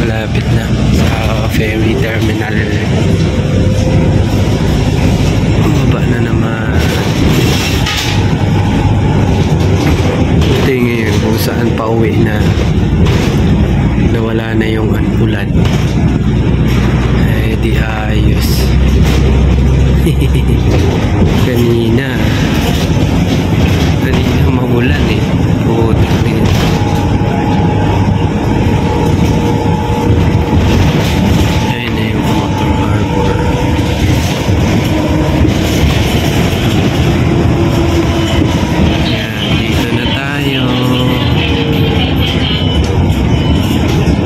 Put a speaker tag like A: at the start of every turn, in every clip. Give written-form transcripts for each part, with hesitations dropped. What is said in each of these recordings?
A: Malapit na sa ferry terminal. Baba na naman. Tingin kung saan pa uwi na nawala na yung ulan. Ay di ayos. Kanina maulan eh. Ayun na yung Motor Harbor. Yan, dito na tayo.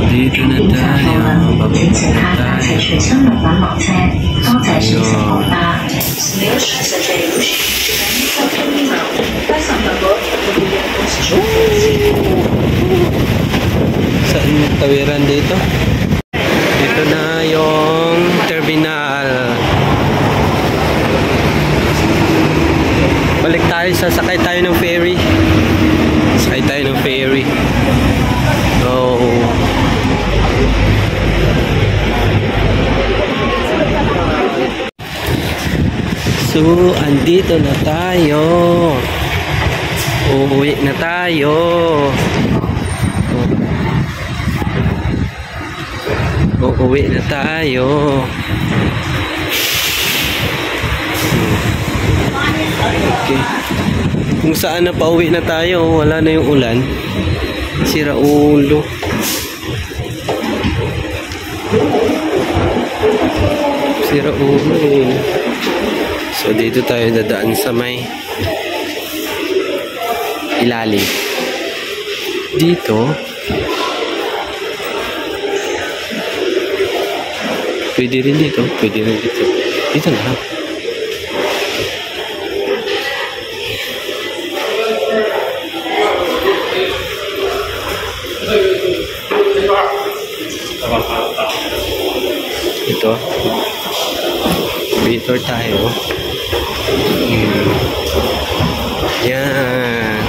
A: Dito na tayo. Bababa na tayo. Saan yung tawiran dito? Dito na yung terminal. Balik tayo, sasakay tayo ng ferry. Sakay tayo ng ferry. So, andito na tayo. Uuwi na tayo. Uuwi na tayo. Okay. Kung saan na pauwi na tayo, wala na yung ulan. Sira ulo. Sira ulo eh. So dito tayo dadaan sa may ilalim. Dito pwede rin dito. Pwede rin dito. Dito na. Ito. Dito tayo. Yan.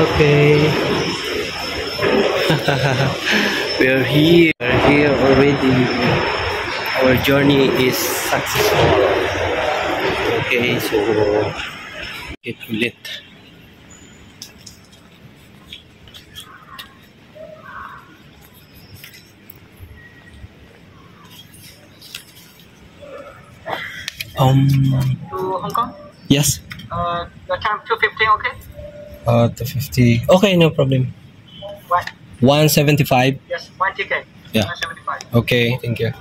A: Okay. We're here already. Our journey is successful. Okay, so get ulit.
B: To Hong Kong?
A: Yes.
B: The time 2:15, okay?
A: 250. Okay, no problem.
B: What?
A: 175.
B: Yes, one ticket.
A: Yeah.
B: 175.
A: Okay, thank you.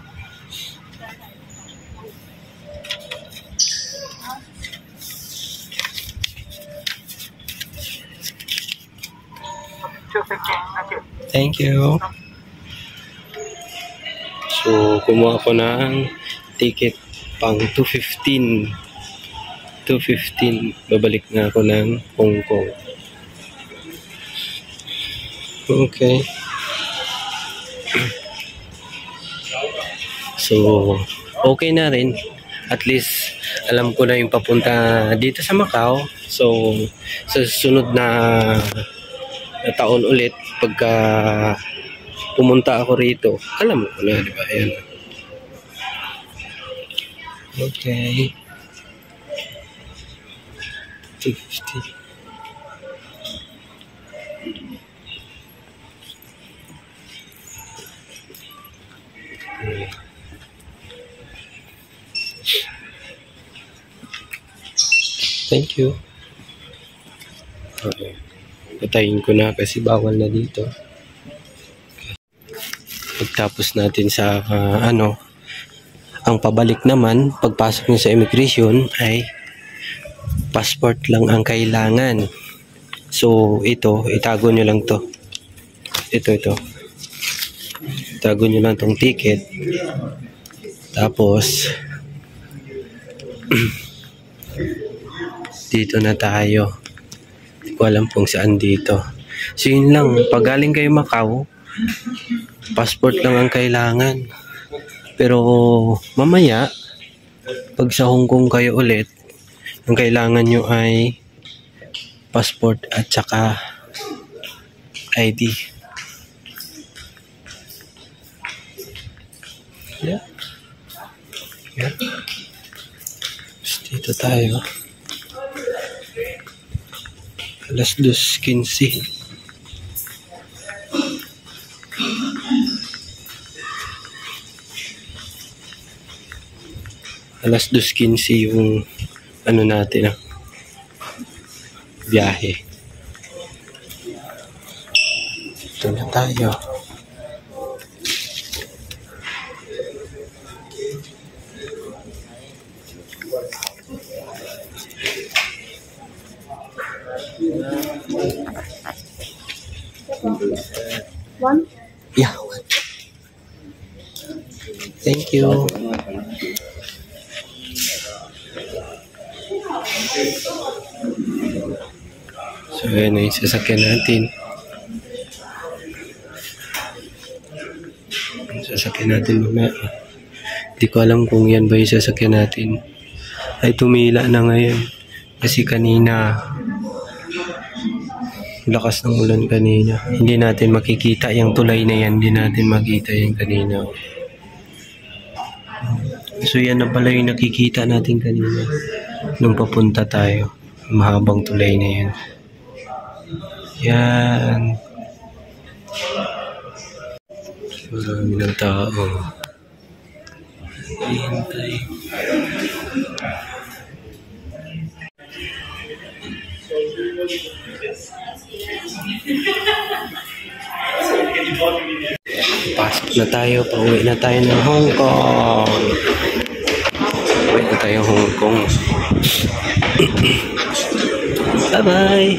A: Thank you. So, kumuha ko ng ticket pang 215. 215. Babalik na ako ng Hong Kong. Okay. So, okay na rin. At least, alam ko na yung papunta dito sa Macau. So, sa susunod na taon ulit, pagka pumunta ako rito, alam ko na, di ba? Ayan. Okay. 250. Thank you. Okay. Patayin ko na kasi bawal na dito. Pagtapos natin sa ang pabalik naman, pagpasok nyo sa immigration ay passport lang ang kailangan. So ito, itago nyo lang to. Ito. Itago nyo lang tong ticket. Tapos dito na tayo. Hindi ko alam kung saan dito. So yun lang, pag galing kayo Macau, passport lang ang kailangan. Pero mamaya, pag sa Hong Kong kayo ulit, ang kailangan nyo ay passport at saka ID. Yeah. Dito tayo. Alas 2:15. Alas 2:15 yung ano natin biyahe. Ito na tayo.
C: One?
A: Yeah, one. Thank you. So, yun yung sasakyan natin. Sasakyan natin mamaya. Hindi ko alam kung yan ba yung sasakyan natin. Ay, tumila na ngayon. Kasi kanina, lakas ng ulan kanina. Hindi natin makikita yung tulay na yan. Hindi natin makita yung kanina. So yan na pala yung nakikita natin kanina. Nung papunta tayo. Mahabang tulay na yan. Yan. Marami ng tao. Hintay. Pasok na tayo, pauwi na tayo ng Hong Kong. Pauwi na tayo Hong Kong. Bye-bye.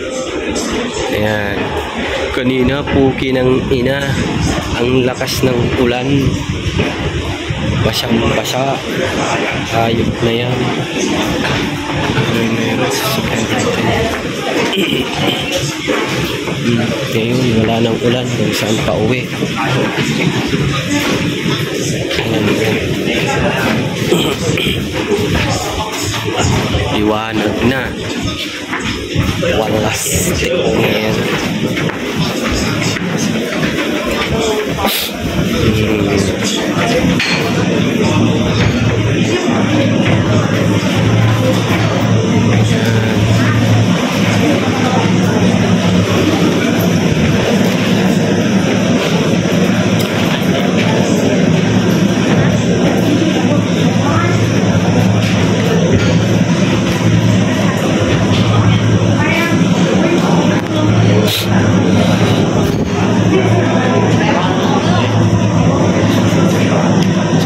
A: Ayan. Kanina, puki ng ina. Ang lakas ng ulan. Basyang-basya. Ayok na yan. Ayun na yan. Sasakyan natin. Ngayon, wala nang ulan kung saan pa uwi. Liwanag na. Walas. Ngayon.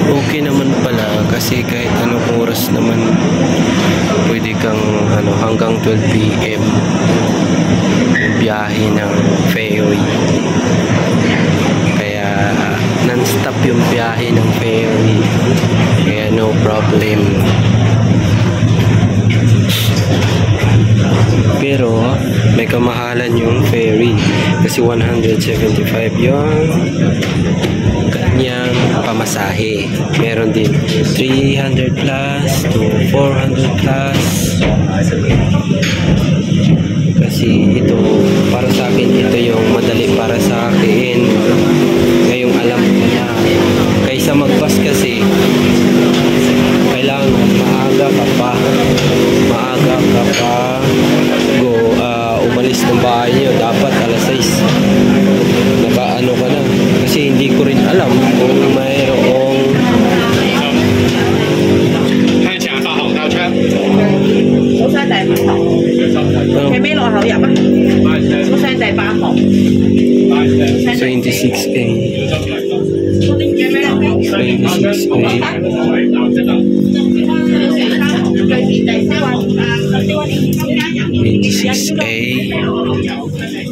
A: Okay naman pala kasi kahit anong oras naman pwede kang hanggang 12 PM biyahe ng ferry. Kaya non-stop yung biyahe ng ferry. Kaya no problem. Pero may kamahalan yung ferry kasi 175 yung kanyang pamasahe. Meron din 300 plus to 400 plus. Kasi ito, para sa akin, ito yung madali para sa akin. Ngayong alam ko na. Kaysa mag-bus kasi, kailangan maaga ka pa umalis ng bahay nyo. Dapat alas 6 nakaano ka na. Kasi hindi ko rin alam kung mayroong so 26A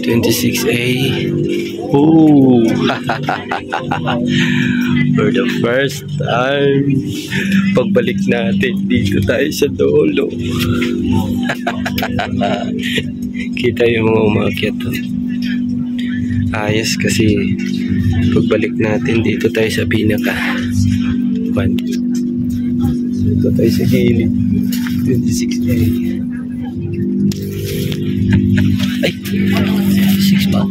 A: 26A Oh, for the first time, pagbalik natin dito tayo sa dulo. Kita yung mga umakyat to. Ayos kasi pagbalik natin dito tayo sa pinaka. Dito tayo sa gilid. 26A. Ay, 6 ba?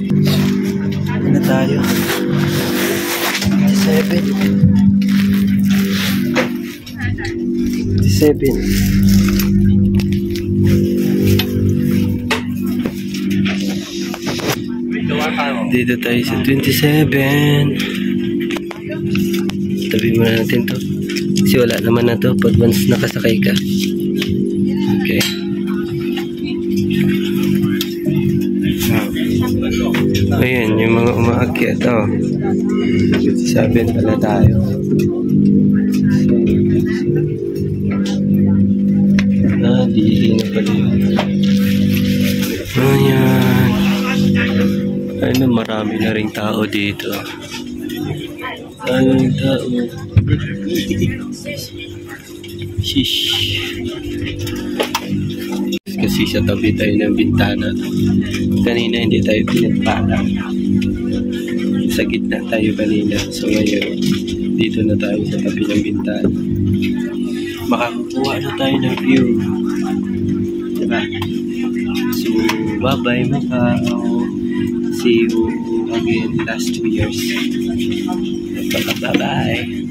A: Ano tayo? 27. Dito tayo sa 27. Tabi muna natin to. Kasi wala naman na to pag once nakasakay ka. Okay. Ayan, yung mga umaakyat. Oh. 27 pala tayo. Di na pala yun. Ayan. Ano, marami na ring tao dito. Maraming tao. Shish. Kasi sa tabi tayo ng bintana. Kanina hindi tayo pinagpala. Sa gitna tayo kanina. So ngayon, dito na tayo sa tabi ng bintana. Makakuha na tayo ng view. Diba? So, bye-bye Macau. See you again last 2 years. Bye-bye.